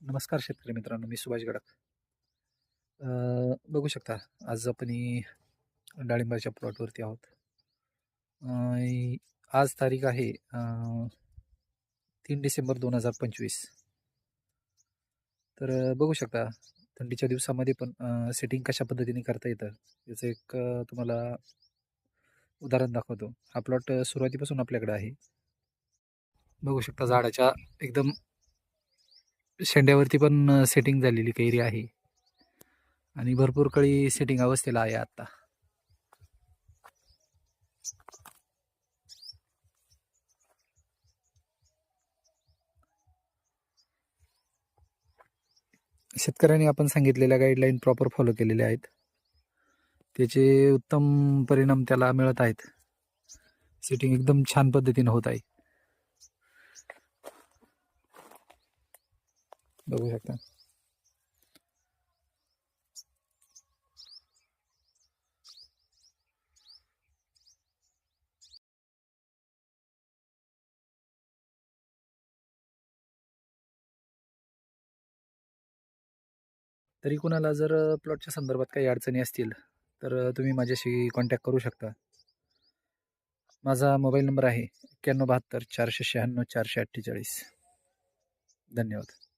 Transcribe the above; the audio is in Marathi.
नमस्कार शेतकरी मित्रांनो, मी सुभाष गडाख. बघू शकता आज आपण डाळिंबाच्या प्लॉटवरती आहोत. आज तारीख आहे 3 डिसेंबर 2025. तर बघू शकता थंडीच्या दिवसामध्ये पण सेटिंग कशा पद्धतीने करता येतं याचं एक तुम्हाला उदाहरण दाखवतो. हा प्लॉट सुरुवातीपासून आपल्याकडे आहे. बघू शकता झाडाच्या एकदम शेंड्यावरती पण सेटिंग झालेली कैरी आहे आणि भरपूर कळी सेटिंग अवस्थेला आहे आता. शेतकऱ्यांनी आपण सांगितलेल्या गाईडलाईन प्रॉपर फॉलो केलेल्या आहेत. त्याचे उत्तम परिणाम त्याला मिळत आहेत. सेटिंग एकदम छान पद्धतीने होत आहे. बघू शकता. तरी कुणाला जर प्लॉटच्या संदर्भात काही अडचणी असतील तर तुम्ही माझ्याशी कॉन्टॅक्ट करू शकता. माझा मोबाईल नंबर आहे 9172 496 448. धन्यवाद.